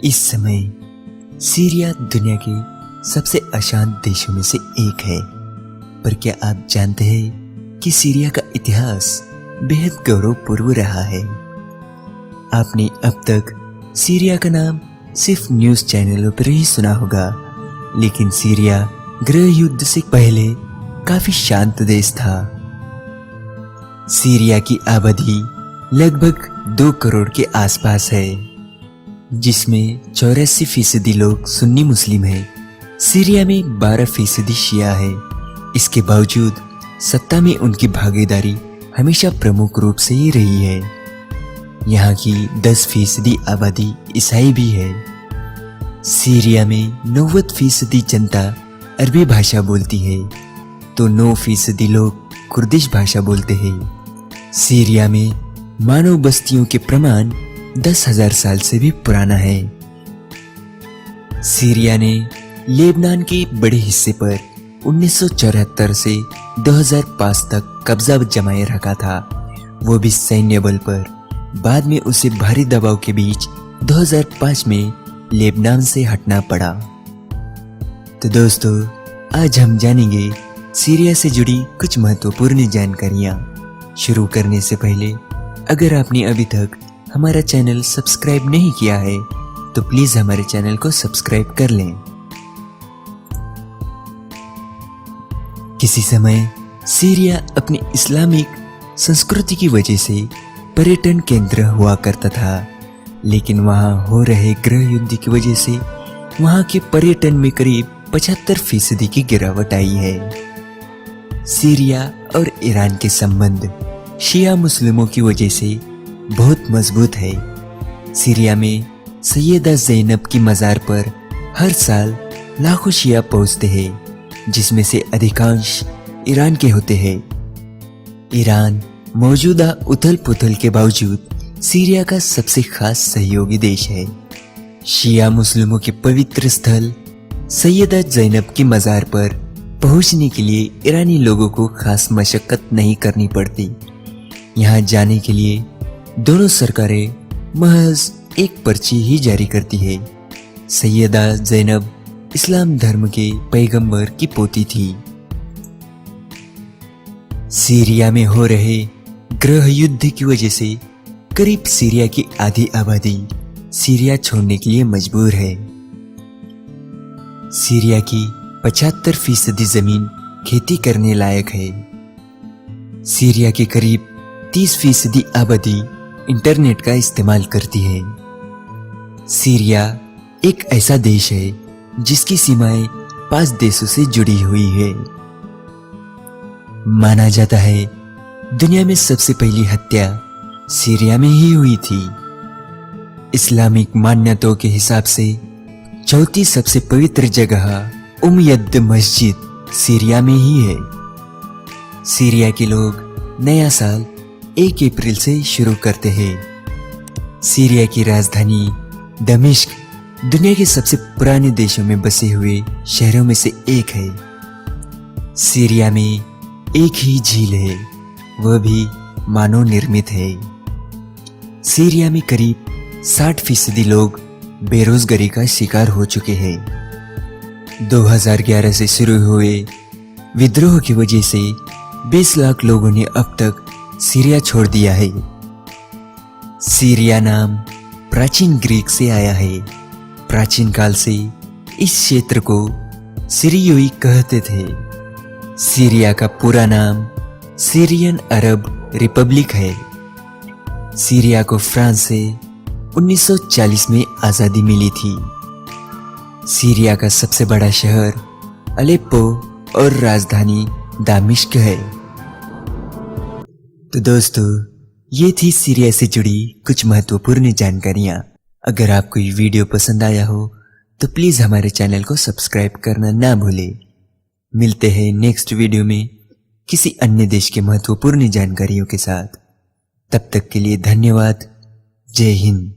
इस समय सीरिया दुनिया के सबसे अशांत देशों में से एक है। पर क्या आप जानते हैं कि सीरिया का इतिहास बेहद गौरवपूर्ण रहा है। आपने अब तक सीरिया का नाम सिर्फ न्यूज़ चैनलों पर ही सुना होगा, लेकिन सीरिया गृह युद्ध से पहले काफी शांत देश था। सीरिया की आबादी लगभग 2 करोड़ के आसपास है, जिसमें 84% लोग सुन्नी मुस्लिम हैं। सीरिया में 12% शिया है। इसके बावजूद सत्ता में उनकी भागीदारी हमेशा प्रमुख रूप से ही रही है। यहाँ की 10% आबादी ईसाई भी है। सीरिया में 90% जनता अरबी भाषा बोलती है, तो 9% लोग कुर्दिश भाषा बोलते हैं। सीरिया में मानव बस्तियों के प्रमाण 10,000 साल से भी पुराना है। सीरिया ने लेबनान के बड़े हिस्से पर 1974 से 2005 तक कब्जा जमाए रखा था, वो भी सैन्य बल पर। बाद में उसे भारी दबाव के बीच 2005 में लेबनान से हटना पड़ा। तो दोस्तों, आज हम जानेंगे सीरिया से जुड़ी कुछ महत्वपूर्ण जानकारियां। शुरू करने से पहले अगर आपने अभी तक हमारा चैनल सब्सक्राइब नहीं किया है तो प्लीज हमारे चैनल को सब्सक्राइब कर लें। किसी समय सीरिया अपनी इस्लामिक संस्कृति की वजह से पर्यटन केंद्र हुआ करता था, लेकिन वहां हो रहे गृह युद्ध की वजह से वहां के पर्यटन में करीब 75% की गिरावट आई है। सीरिया और ईरान के संबंध शिया मुस्लिमों की वजह से बहुत मजबूत है। सीरिया में सैयदा ज़ैनब की मज़ार पर हर साल लाखों शिया पहुंचते हैं, जिसमें से अधिकांश ईरान के होते हैं। ईरान मौजूदा उथल पुथल के बावजूद सीरिया का सबसे खास सहयोगी देश है। शिया मुस्लिमों के पवित्र स्थल सैयदा ज़ैनब की मज़ार पर पहुंचने के लिए ईरानी लोगों को खास मशक्कत नहीं करनी पड़ती। यहाँ जाने के लिए दोनों सरकारें महज एक पर्ची ही जारी करती है। सैयदा ज़ैनब इस्लाम धर्म के पैगंबर की पोती थी। सीरिया में हो रहे गृह युद्ध की वजह से करीब सीरिया की आधी आबादी सीरिया छोड़ने के लिए मजबूर है। सीरिया की 75% जमीन खेती करने लायक है। सीरिया की करीब 30% आबादी इंटरनेट का इस्तेमाल करती है। सीरिया एक ऐसा देश है जिसकी सीमाएं 5 देशों से जुड़ी हुई है। माना जाता है दुनिया में सबसे पहली हत्या सीरिया में ही हुई थी। इस्लामिक मान्यताओं के हिसाब से चौथी सबसे पवित्र जगह उमयद मस्जिद सीरिया में ही है। सीरिया के लोग नया साल 1 अप्रैल से शुरू करते हैं। सीरिया की राजधानी दमिश्क दुनिया के सबसे पुराने देशों में बसे हुए शहरों में से एक है। सीरिया में एक ही झील है, वह भी मानव निर्मित है। सीरिया में करीब 60% लोग बेरोजगारी का शिकार हो चुके हैं। 2011 से शुरू हुए विद्रोह की वजह से 20 लाख लोगों ने अब तक सीरिया छोड़ दिया है। सीरिया नाम प्राचीन ग्रीक से आया है। प्राचीन काल से इस क्षेत्र को सीरियोई कहते थे। सीरिया का पूरा नाम सीरियन अरब रिपब्लिक है। सीरिया को फ्रांस से 1940 में आज़ादी मिली थी। सीरिया का सबसे बड़ा शहर अलेप्पो और राजधानी दामिश्क है। तो दोस्तों, ये थी सीरिया से जुड़ी कुछ महत्वपूर्ण जानकारियां। अगर आपको ये वीडियो पसंद आया हो तो प्लीज हमारे चैनल को सब्सक्राइब करना ना भूलें। मिलते हैं नेक्स्ट वीडियो में किसी अन्य देश के महत्वपूर्ण जानकारियों के साथ। तब तक के लिए धन्यवाद। जय हिंद।